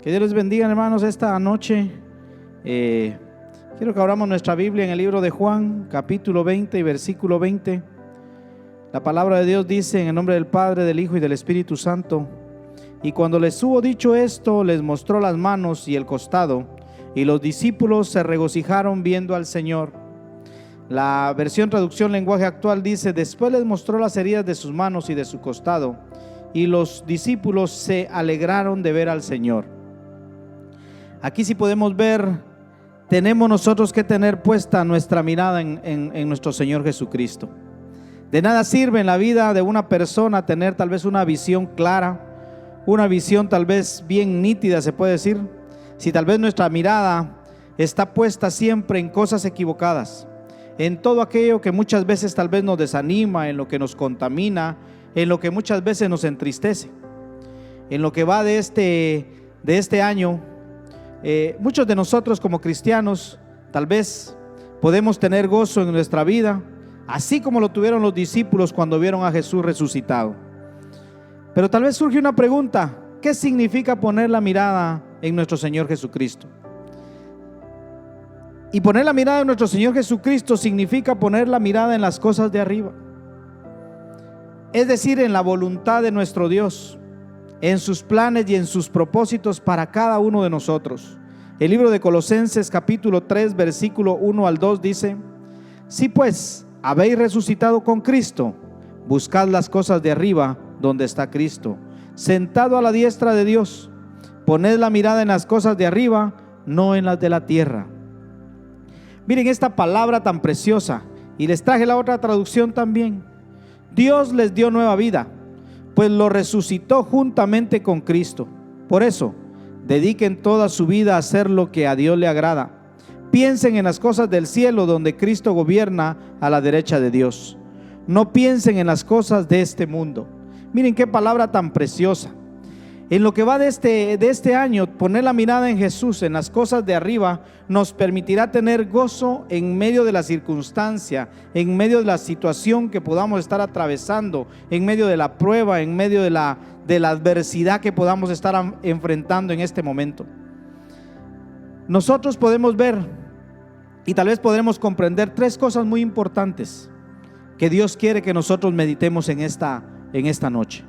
Que Dios les bendiga, hermanos, esta noche. Quiero que abramos nuestra Biblia en el libro de Juan, capítulo 20 y versículo 20. La palabra de Dios dice: en el nombre del Padre, del Hijo y del Espíritu Santo. Y cuando les hubo dicho esto, les mostró las manos y el costado, y los discípulos se regocijaron viendo al Señor. La versión traducción lenguaje actual dice: después les mostró las heridas de sus manos y de su costado, y los discípulos se alegraron de ver al Señor. Aquí sí podemos ver, tenemos nosotros que tener puesta nuestra mirada en nuestro Señor Jesucristo. De nada sirve en la vida de una persona tener tal vez una visión clara, una visión tal vez bien nítida, se puede decir, si tal vez nuestra mirada está puesta siempre en cosas equivocadas, en todo aquello que muchas veces tal vez nos desanima, en lo que nos contamina, en lo que muchas veces nos entristece. En lo que va de este año, muchos de nosotros como cristianos tal vez podemos tener gozo en nuestra vida, así como lo tuvieron los discípulos cuando vieron a Jesús resucitado. Pero tal vez surge una pregunta: ¿qué significa poner la mirada en nuestro Señor Jesucristo? Y poner la mirada en nuestro Señor Jesucristo significa poner la mirada en las cosas de arriba, es decir, en la voluntad de nuestro Dios, en sus planes y en sus propósitos para cada uno de nosotros. El libro de Colosenses capítulo 3 versículo 1 al 2 dice: si pues habéis resucitado con Cristo, buscad las cosas de arriba, donde está Cristo, sentado a la diestra de Dios. Poned la mirada en las cosas de arriba, no en las de la tierra. Miren esta palabra tan preciosa, y les traje la otra traducción también. Dios les dio nueva vida, pues lo resucitó juntamente con Cristo. Por eso, dediquen toda su vida a hacer lo que a Dios le agrada. Piensen en las cosas del cielo, donde Cristo gobierna a la derecha de Dios. No piensen en las cosas de este mundo. Miren qué palabra tan preciosa. En lo que va de este año, poner la mirada en Jesús, en las cosas de arriba, nos permitirá tener gozo en medio de la circunstancia, en medio de la situación que podamos estar atravesando, en medio de la prueba, en medio de la adversidad que podamos estar enfrentando en este momento. Nosotros podemos ver y tal vez podremos comprender tres cosas muy importantes que Dios quiere que nosotros meditemos en esta noche.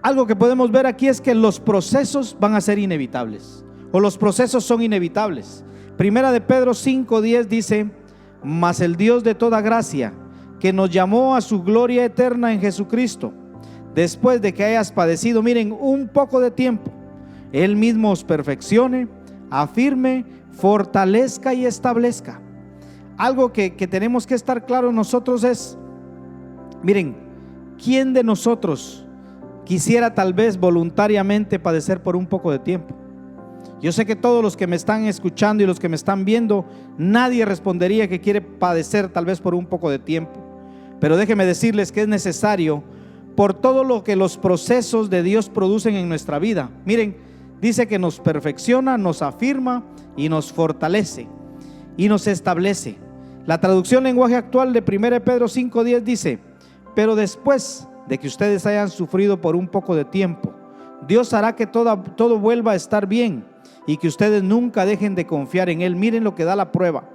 Algo que podemos ver aquí es que los procesos van a ser inevitables, o los procesos son inevitables. Primera de Pedro 5:10 dice: mas el Dios de toda gracia, que nos llamó a su gloria eterna en Jesucristo, después de que hayas padecido, miren, un poco de tiempo, Él mismo os perfeccione, afirme, fortalezca y establezca. Algo que tenemos que estar claros nosotros es, miren, ¿quién de nosotros quisiera tal vez voluntariamente padecer por un poco de tiempo? Yo sé que todos los que me están escuchando y los que me están viendo, nadie respondería que quiere padecer tal vez por un poco de tiempo. Pero déjenme decirles que es necesario, por todo lo que los procesos de Dios producen en nuestra vida. Miren, dice que nos perfecciona, nos afirma y nos fortalece y nos establece. La traducción lenguaje actual de 1 Pedro 5:10 dice: pero después de que ustedes hayan sufrido por un poco de tiempo, Dios hará que todo vuelva a estar bien, y que ustedes nunca dejen de confiar en Él. Miren lo que da la prueba: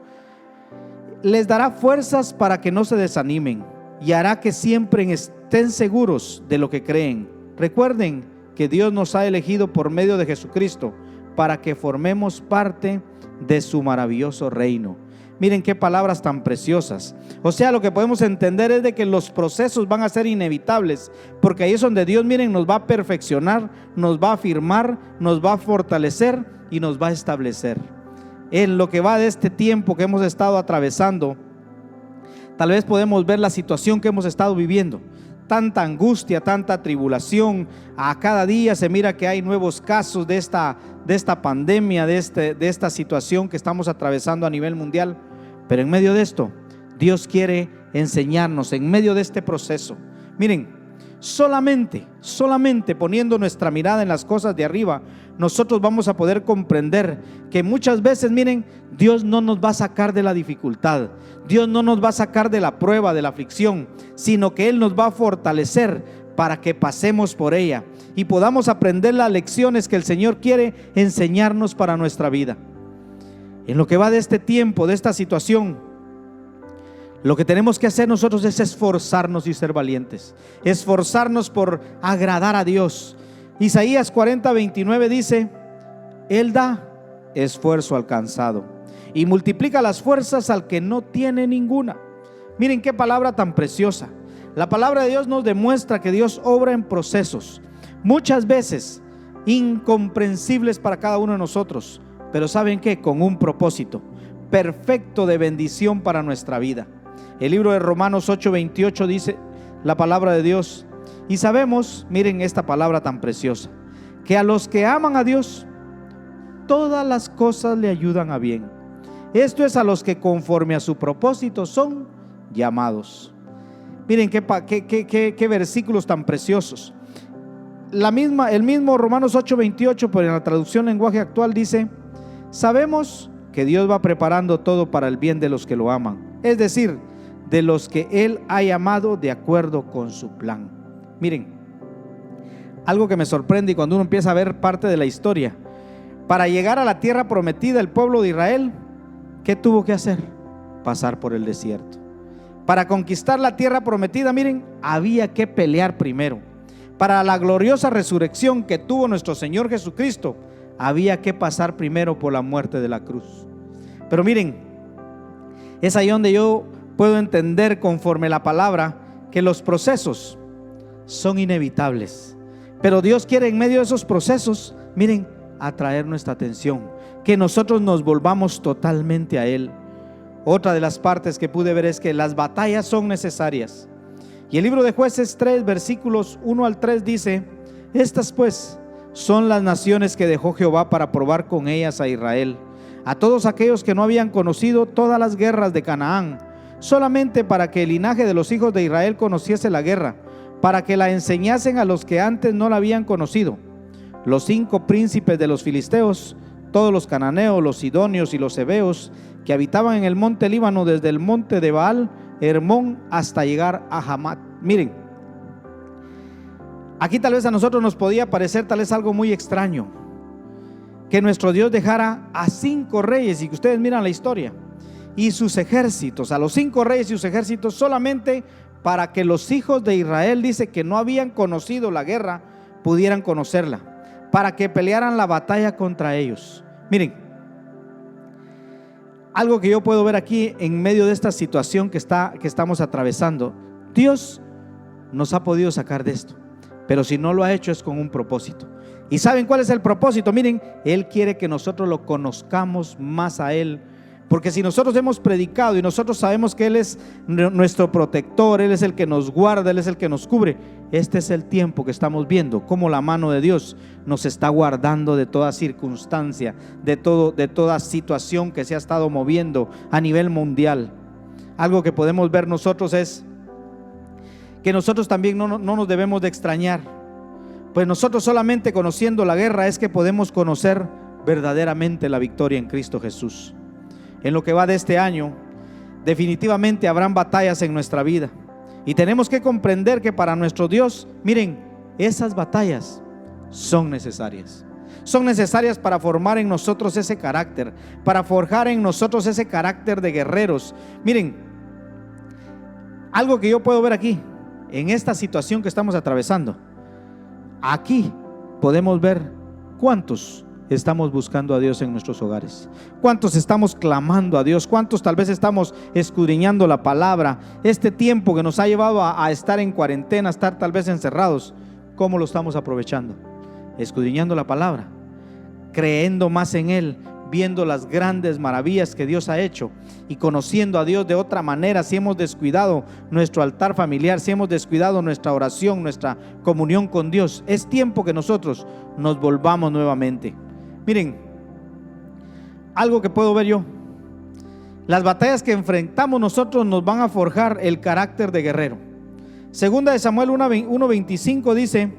les dará fuerzas para que no se desanimen, y hará que siempre estén seguros de lo que creen. Recuerden que Dios nos ha elegido por medio de Jesucristo para que formemos parte de su maravilloso reino. Miren qué palabras tan preciosas. O sea, lo que podemos entender es de que los procesos van a ser inevitables, porque ahí es donde Dios, miren, nos va a perfeccionar, nos va a afirmar, nos va a fortalecer y nos va a establecer. En lo que va de este tiempo que hemos estado atravesando, tal vez podemos ver la situación que hemos estado viviendo. Tanta angustia, tanta tribulación. A cada día se mira que hay nuevos casos de esta pandemia, de esta situación que estamos atravesando a nivel mundial. Pero en medio de esto, Dios quiere enseñarnos, en medio de este proceso. Miren, solamente poniendo nuestra mirada en las cosas de arriba, nosotros vamos a poder comprender que muchas veces, miren, Dios no nos va a sacar de la dificultad, Dios no nos va a sacar de la prueba, de la aflicción, sino que Él nos va a fortalecer para que pasemos por ella y podamos aprender las lecciones que el Señor quiere enseñarnos para nuestra vida. En lo que va de este tiempo, de esta situación, lo que tenemos que hacer nosotros es esforzarnos y ser valientes, esforzarnos por agradar a Dios. Isaías 40:29 dice: Él da esfuerzo al cansado y multiplica las fuerzas al que no tiene ninguna. Miren qué palabra tan preciosa. La palabra de Dios nos demuestra que Dios obra en procesos, muchas veces incomprensibles para cada uno de nosotros, pero ¿saben qué? Con un propósito perfecto de bendición para nuestra vida. El libro de Romanos 8:28 dice la palabra de Dios, y sabemos, miren esta palabra tan preciosa, que a los que aman a Dios, todas las cosas le ayudan a bien. Esto es a los que conforme a su propósito son llamados. Miren qué versículos tan preciosos. El mismo Romanos 8:28, pero en la traducción lenguaje actual dice: sabemos que Dios va preparando todo para el bien de los que lo aman, es decir, de los que Él ha llamado de acuerdo con su plan. Miren, algo que me sorprende y cuando uno empieza a ver parte de la historia, para llegar a la tierra prometida, el pueblo de Israel, ¿qué tuvo que hacer? Pasar por el desierto. Para conquistar la tierra prometida, miren, había que pelear primero. Para la gloriosa resurrección que tuvo nuestro Señor Jesucristo, había que pasar primero por la muerte de la cruz. Pero miren, es ahí donde yo puedo entender, conforme la palabra, que los procesos son inevitables, pero Dios quiere en medio de esos procesos, miren, atraer nuestra atención, que nosotros nos volvamos totalmente a Él. Otra de las partes que pude ver es que las batallas son necesarias. Y el libro de Jueces 3, versículos 1 al 3 dice: estas pues son las naciones que dejó Jehová para probar con ellas a Israel, a todos aquellos que no habían conocido todas las guerras de Canaán, solamente para que el linaje de los hijos de Israel conociese la guerra, para que la enseñasen a los que antes no la habían conocido. Los 5 príncipes de los filisteos, todos los cananeos, los sidonios y los heveos, que habitaban en el monte Líbano, desde el monte de Baal Hermón hasta llegar a Hamat. Miren, aquí tal vez a nosotros nos podía parecer tal vez algo muy extraño, que nuestro Dios dejara a 5 reyes, y que ustedes miran la historia, y sus ejércitos, a los 5 reyes y sus ejércitos, solamente para que los hijos de Israel, dice que no habían conocido la guerra, pudieran conocerla, para que pelearan la batalla contra ellos. Miren, algo que yo puedo ver aquí en medio de esta situación que estamos atravesando, Dios nos ha podido sacar de esto, pero si no lo ha hecho es con un propósito. ¿Y saben cuál es el propósito? Miren, Él quiere que nosotros lo conozcamos más a Él, porque si nosotros hemos predicado y nosotros sabemos que Él es nuestro protector, Él es el que nos guarda, Él es el que nos cubre, este es el tiempo que estamos viendo cómo la mano de Dios nos está guardando de toda circunstancia, de toda situación que se ha estado moviendo a nivel mundial. Algo que podemos ver nosotros es que nosotros también no nos debemos de extrañar, pues nosotros solamente conociendo la guerra es que podemos conocer verdaderamente la victoria en Cristo Jesús. En lo que va de este año, definitivamente habrán batallas en nuestra vida, y tenemos que comprender que para nuestro Dios, miren, esas batallas son necesarias. Son necesarias para formar en nosotros ese carácter, para forjar en nosotros ese carácter de guerreros. Miren, algo que yo puedo ver aquí, en esta situación que estamos atravesando, aquí podemos ver cuántos estamos buscando a Dios en nuestros hogares, cuántos estamos clamando a Dios, cuántos tal vez estamos escudriñando la palabra. Este tiempo que nos ha llevado a estar en cuarentena, a estar tal vez encerrados, ¿cómo lo estamos aprovechando? Escudriñando la palabra, creyendo más en Él, viendo las grandes maravillas que Dios ha hecho y conociendo a Dios de otra manera. Si hemos descuidado nuestro altar familiar, si hemos descuidado nuestra oración, nuestra comunión con Dios, es tiempo que nosotros nos volvamos nuevamente. Miren, algo que puedo ver yo, las batallas que enfrentamos nosotros nos van a forjar el carácter de guerrero. Segunda de Samuel 1:25 dice: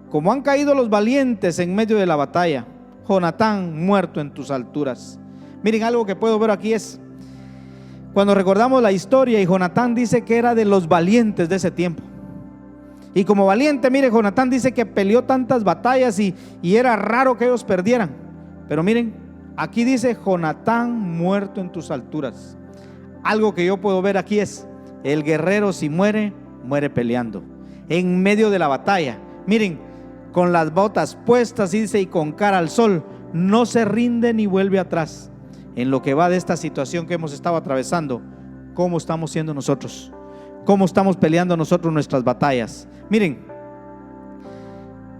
como han caído los valientes en medio de la batalla, Jonatán muerto en tus alturas. Miren, algo que puedo ver aquí es cuando recordamos la historia, y Jonatán dice que era de los valientes de ese tiempo. Y como valiente, mire, Jonatán dice que peleó tantas batallas y era raro que ellos perdieran. Pero miren, aquí dice: Jonatán muerto en tus alturas. Algo que yo puedo ver aquí es: el guerrero, si muere, muere peleando, en medio de la batalla. Miren, con las botas puestas, dice, y con cara al sol, no se rinde ni vuelve atrás. En lo que va de esta situación que hemos estado atravesando, ¿cómo estamos siendo nosotros? ¿Cómo estamos peleando nosotros nuestras batallas? Miren,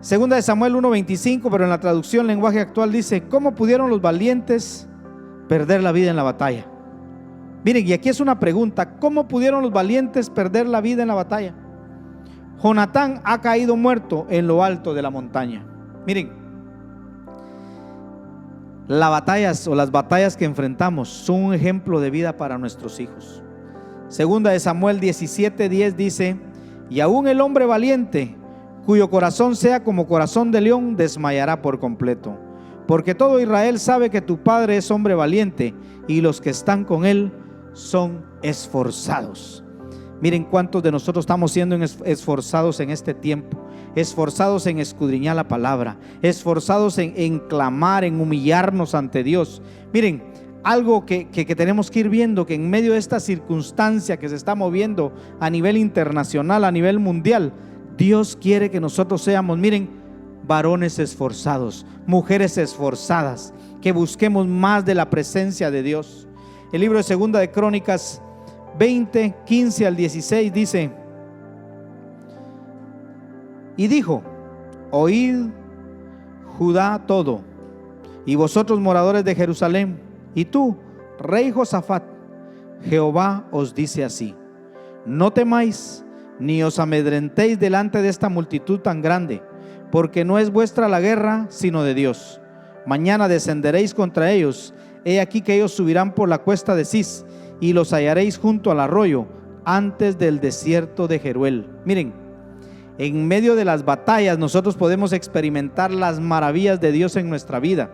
segunda de Samuel 1:25, pero en la traducción lenguaje actual dice: ¿cómo pudieron los valientes perder la vida en la batalla? Miren, y aquí es una pregunta: ¿cómo pudieron los valientes perder la vida en la batalla? Jonatán ha caído muerto en lo alto de la montaña. Miren, las batallas que enfrentamos son un ejemplo de vida para nuestros hijos. Segunda de Samuel 17:10 dice: y aún el hombre valiente, cuyo corazón sea como corazón de león, desmayará por completo. Porque todo Israel sabe que tu padre es hombre valiente, y los que están con él son esforzados. Miren cuántos de nosotros estamos siendo esforzados en este tiempo, esforzados en escudriñar la palabra, esforzados en clamar, en humillarnos ante Dios. Miren, algo que tenemos que ir viendo, que en medio de esta circunstancia que se está moviendo a nivel internacional, a nivel mundial, Dios quiere que nosotros seamos, miren, varones esforzados, mujeres esforzadas, que busquemos más de la presencia de Dios. El libro de Segunda de Crónicas 20, 15 al 16 dice: y dijo: oíd Judá todo, y vosotros moradores de Jerusalén, y tú, rey Josafat, Jehová os dice así: no temáis ni os amedrentéis delante de esta multitud tan grande, porque no es vuestra la guerra, sino de Dios. Mañana descenderéis contra ellos. He aquí que ellos subirán por la cuesta de Cis, y los hallaréis junto al arroyo, antes del desierto de Jeruel. Miren, en medio de las batallas nosotros podemos experimentar las maravillas de Dios en nuestra vida.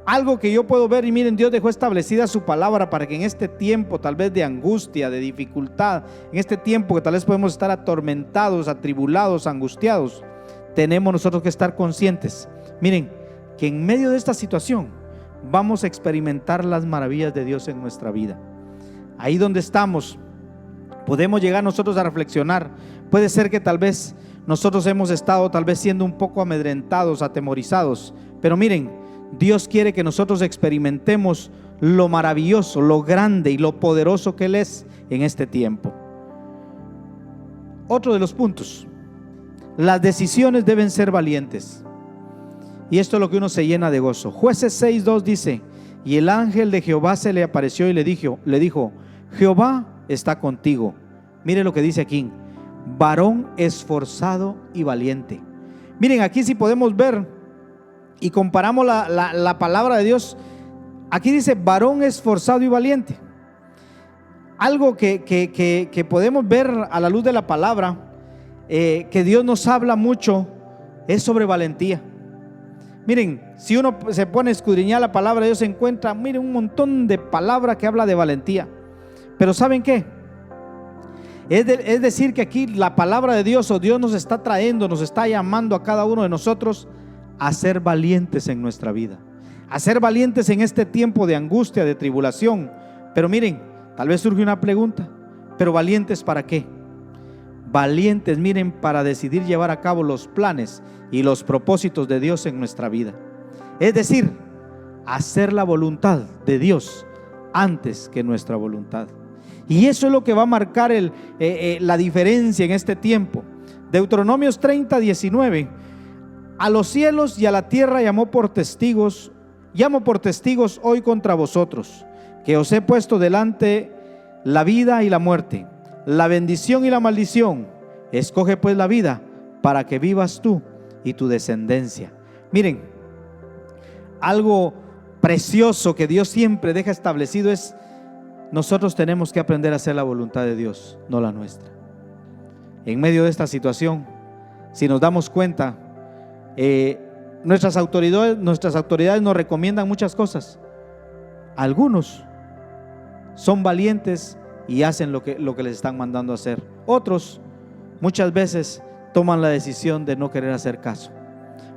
Algo que yo puedo ver, y miren, Dios dejó establecida su palabra para que en este tiempo tal vez de angustia, de dificultad, en este tiempo que tal vez podemos estar atormentados, atribulados, angustiados, tenemos nosotros que estar conscientes, miren, que en medio de esta situación vamos a experimentar las maravillas de Dios en nuestra vida. Ahí donde estamos, podemos llegar nosotros a reflexionar. Puede ser que tal vez nosotros hemos estado tal vez siendo un poco amedrentados, atemorizados, pero miren, Dios quiere que nosotros experimentemos lo maravilloso, lo grande y lo poderoso que Él es en este tiempo. Otro de los puntos: las decisiones deben ser valientes. Y esto es lo que uno se llena de gozo. Jueces 6:2 dice: y el ángel de Jehová se le apareció y le dijo: Jehová está contigo. Mire lo que dice aquí: varón esforzado y valiente. Miren, aquí si podemos ver y comparamos la palabra de Dios, aquí dice varón esforzado y valiente. Algo que podemos ver a la luz de la palabra, que Dios nos habla mucho, es sobre valentía. Miren, si uno se pone a escudriñar la palabra de Dios, se encuentra, miren, un montón de palabra que habla de valentía. Pero ¿saben qué? Es decir, que aquí la palabra de Dios, o Dios nos está trayendo, nos está llamando a cada uno de nosotros a ser valientes en nuestra vida, a ser valientes en este tiempo de angustia, de tribulación. Pero miren, tal vez surge una pregunta: ¿pero valientes para qué? Valientes, miren, para decidir llevar a cabo los planes y los propósitos de Dios en nuestra vida. Es decir, hacer la voluntad de Dios antes que nuestra voluntad. Y eso es lo que va a marcar la diferencia en este tiempo. Deuteronomios 30:19: a los cielos y a la tierra llamo por testigos hoy contra vosotros, que os he puesto delante la vida y la muerte, la bendición y la maldición. Escoge pues la vida, para que vivas tú y tu descendencia. Miren, algo precioso que Dios siempre deja establecido es: nosotros tenemos que aprender a hacer la voluntad de Dios, no la nuestra. En medio de esta situación, si nos damos cuenta, nuestras autoridades nos recomiendan muchas cosas. Algunos son valientes y hacen lo que les están mandando a hacer. Otros muchas veces toman la decisión de no querer hacer caso.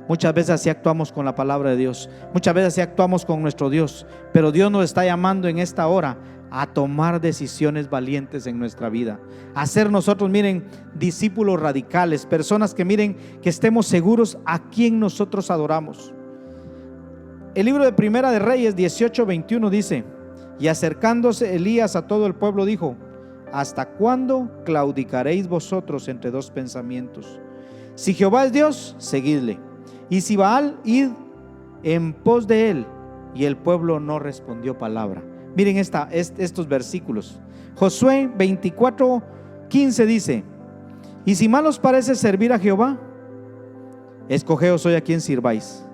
Muchas veces así actuamos con la palabra de Dios, muchas veces así actuamos con nuestro Dios, pero Dios nos está llamando en esta hora a tomar decisiones valientes en nuestra vida, a ser nosotros, miren, discípulos radicales, personas que miren, que estemos seguros a quién nosotros adoramos. El libro de Primera de Reyes 18:21 dice: y acercándose Elías a todo el pueblo dijo: ¿hasta cuándo claudicaréis vosotros entre dos pensamientos? Si Jehová es Dios, seguidle, y si Baal, id en pos de él. Y el pueblo no respondió palabra. Miren estos versículos. Josué 24:15 dice: y si mal os parece servir a Jehová, escogeos hoy a quien sirváis.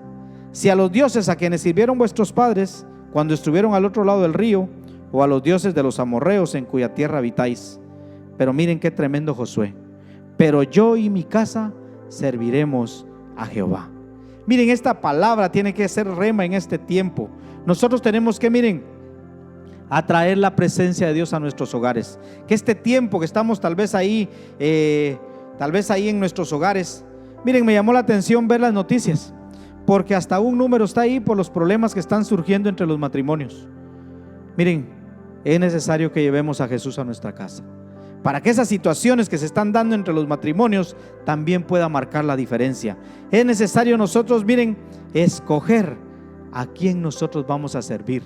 Si a los dioses a quienes sirvieron vuestros padres cuando estuvieron al otro lado del río, o a los dioses de los amorreos en cuya tierra habitáis. Pero miren qué tremendo Josué: pero yo y mi casa serviremos a Jehová. Miren, esta palabra tiene que ser rema en este tiempo. Nosotros tenemos que, miren, atraer la presencia de Dios a nuestros hogares. Que este tiempo que estamos tal vez ahí en nuestros hogares, miren, me llamó la atención ver las noticias, porque hasta un número está ahí por los problemas que están surgiendo entre los matrimonios. Miren, es necesario que llevemos a Jesús a nuestra casa, para que esas situaciones que se están dando entre los matrimonios también pueda marcar la diferencia. Es necesario nosotros, miren, escoger a quién nosotros vamos a servir.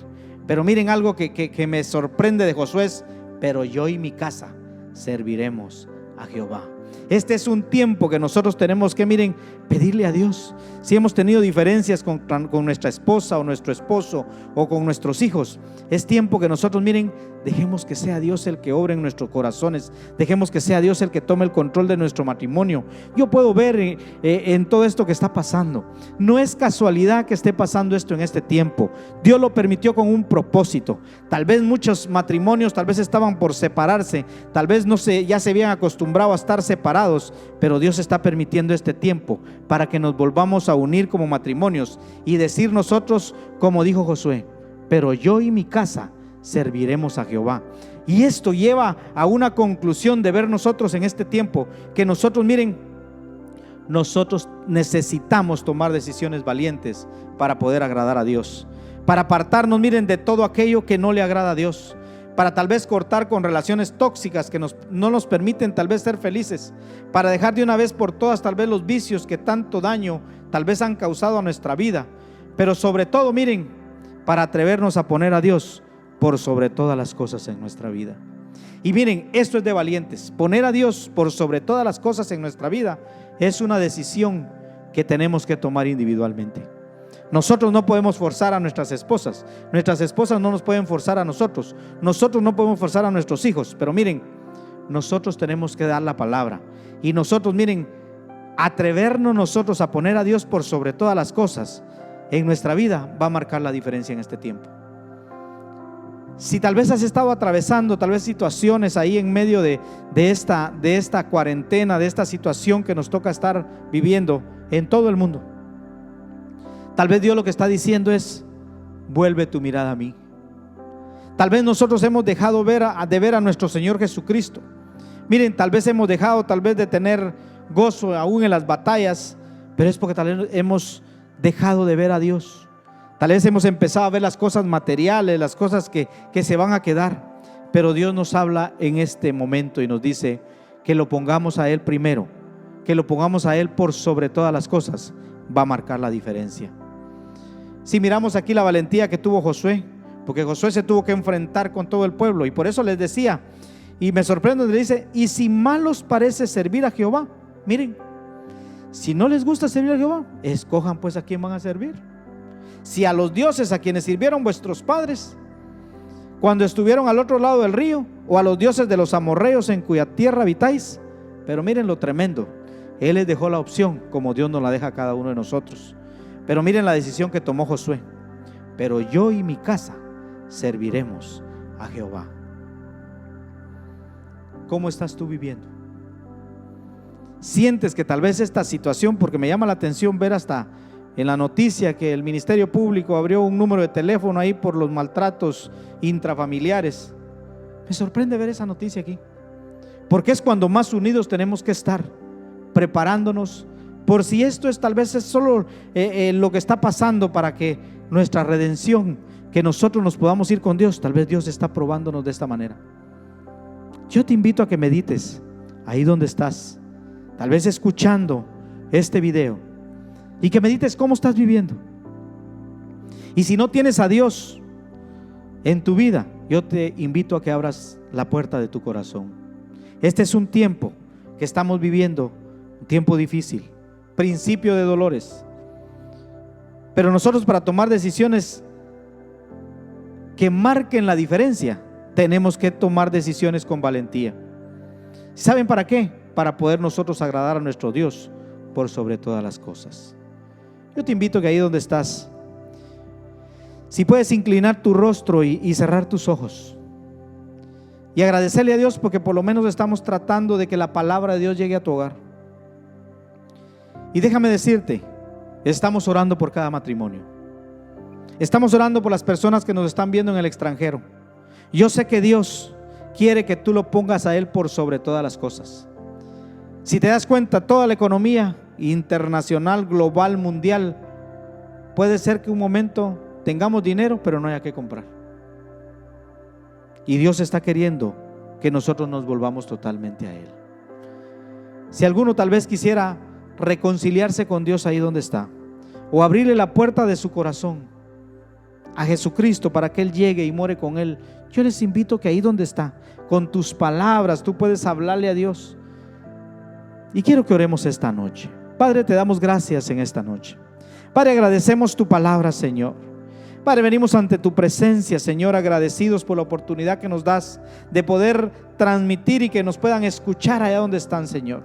Pero miren algo que me sorprende de Josué es: pero yo y mi casa serviremos a Jehová. Este es un tiempo que nosotros tenemos que, miren, pedirle a Dios. Si hemos tenido diferencias con nuestra esposa o nuestro esposo o con nuestros hijos, es tiempo que nosotros, miren, dejemos que sea Dios el que obre en nuestros corazones. Dejemos que sea Dios el que tome el control de nuestro matrimonio. Yo puedo ver en todo esto que está pasando, no es casualidad que esté pasando esto en este tiempo. Dios lo permitió con un propósito. Tal vez muchos matrimonios tal vez estaban por separarse, tal vez ya se habían acostumbrado a estar separados, pero Dios está permitiendo este tiempo para que nos volvamos a unir como matrimonios y decir nosotros, como dijo Josué: pero yo y mi casa serviremos a Jehová. Y esto lleva a una conclusión de ver nosotros en este tiempo, que nosotros, miren, nosotros necesitamos tomar decisiones valientes para poder agradar a Dios, para apartarnos, miren, de todo aquello que no le agrada a Dios, para tal vez cortar con relaciones tóxicas que no nos permiten tal vez ser felices, para dejar de una vez por todas tal vez los vicios que tanto daño tal vez han causado a nuestra vida, pero sobre todo, miren, para atrevernos a poner a Dios por sobre todas las cosas en nuestra vida. Y miren, esto es de valientes. Poner a Dios por sobre todas las cosas en nuestra vida es una decisión que tenemos que tomar individualmente. Nosotros no podemos forzar a nuestras esposas no nos pueden forzar a nosotros no podemos forzar a nuestros hijos, pero miren, nosotros tenemos que dar la palabra. Y nosotros, miren, atrevernos nosotros a poner a Dios por sobre todas las cosas en nuestra vida va a marcar la diferencia en este tiempo. Si tal vez has estado atravesando tal vez situaciones ahí en medio de esta cuarentena, de esta situación que nos toca estar viviendo en todo el mundo, tal vez Dios lo que está diciendo es: vuelve tu mirada a mí. Tal vez nosotros hemos dejado de ver a nuestro Señor Jesucristo. Miren, tal vez hemos dejado de tener gozo aún en las batallas, pero es porque tal vez hemos dejado de ver a Dios. Tal vez hemos empezado a ver las cosas materiales, las cosas que se van a quedar. Pero Dios nos habla en este momento y nos dice que lo pongamos a Él primero, que lo pongamos a Él por sobre todas las cosas. Va a marcar la diferencia. Si miramos aquí la valentía que tuvo Josué, porque Josué se tuvo que enfrentar con todo el pueblo, y por eso les decía, y me sorprende, le dice: y si mal os parece servir a Jehová. Miren, si no les gusta servir a Jehová, escojan pues a quién van a servir. Si a los dioses a quienes sirvieron vuestros padres cuando estuvieron al otro lado del río, o a los dioses de los amorreos en cuya tierra habitáis. Pero miren lo tremendo, Él les dejó la opción, como Dios nos la deja a cada uno de nosotros. Pero miren la decisión que tomó Josué: pero yo y mi casa serviremos a Jehová. ¿Cómo estás tú viviendo? Sientes que tal vez esta situación, porque me llama la atención ver hasta en la noticia que el Ministerio Público abrió un número de teléfono ahí por los maltratos intrafamiliares. Me sorprende ver esa noticia aquí, porque es cuando más unidos tenemos que estar, preparándonos por si esto es tal vez es solo lo que está pasando para que nuestra redención, que nosotros nos podamos ir con Dios. Tal vez Dios está probándonos de esta manera. Yo te invito a que medites ahí donde estás, tal vez escuchando este video, y que medites cómo estás viviendo. Y si no tienes a Dios en tu vida, yo te invito a que abras la puerta de tu corazón. Este es un tiempo que estamos viviendo, un tiempo difícil, principio de dolores, pero nosotros, para tomar decisiones que marquen la diferencia, tenemos que tomar decisiones con valentía. ¿Saben para qué? Para poder nosotros agradar a nuestro Dios por sobre todas las cosas. Yo te invito a que ahí donde estás, si puedes inclinar tu rostro y cerrar tus ojos y agradecerle a Dios, porque por lo menos estamos tratando de que la palabra de Dios llegue a tu hogar. Y déjame decirte, estamos orando por cada matrimonio, estamos orando por las personas que nos están viendo en el extranjero. Yo sé que Dios quiere que tú lo pongas a Él por sobre todas las cosas. Si te das cuenta, toda la economía internacional, global, mundial, puede ser que un momento tengamos dinero, pero no haya que comprar. Y Dios está queriendo que nosotros nos volvamos totalmente a Él. Si alguno tal vez quisiera reconciliarse con Dios ahí donde está, o abrirle la puerta de su corazón a Jesucristo para que Él llegue y more con Él, yo les invito que ahí donde está, con tus palabras, tú puedes hablarle a Dios. Y quiero que oremos esta noche. Padre, te damos gracias en esta noche. Padre, agradecemos tu palabra, Señor. Padre, venimos ante tu presencia, Señor, agradecidos por la oportunidad que nos das de poder transmitir y que nos puedan escuchar allá donde están, Señor.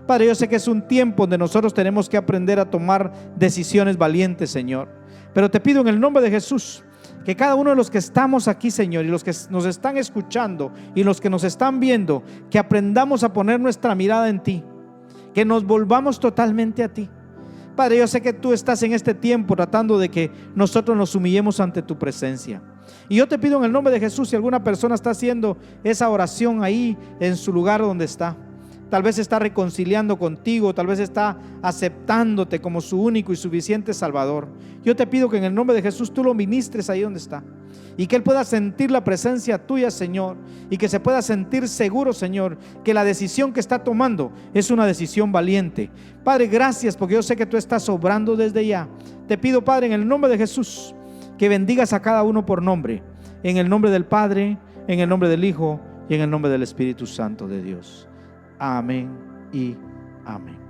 Padre, yo sé que es un tiempo donde nosotros tenemos que aprender a tomar decisiones valientes, Señor. Pero te pido en el nombre de Jesús que cada uno de los que estamos aquí, Señor, y los que nos están escuchando y los que nos están viendo, que aprendamos a poner nuestra mirada en ti, que nos volvamos totalmente a ti. Padre, yo sé que tú estás en este tiempo tratando de que nosotros nos humillemos ante tu presencia. Y yo te pido en el nombre de Jesús, si alguna persona está haciendo esa oración ahí en su lugar donde está, tal vez está reconciliando contigo, tal vez está aceptándote como su único y suficiente Salvador, yo te pido que en el nombre de Jesús tú lo ministres ahí donde está, y que Él pueda sentir la presencia tuya, Señor, y que se pueda sentir seguro, Señor, que la decisión que está tomando es una decisión valiente. Padre, gracias, porque yo sé que tú estás obrando desde ya. Te pido, Padre, en el nombre de Jesús, que bendigas a cada uno por nombre, en el nombre del Padre, en el nombre del Hijo y en el nombre del Espíritu Santo de Dios. Amén y amén.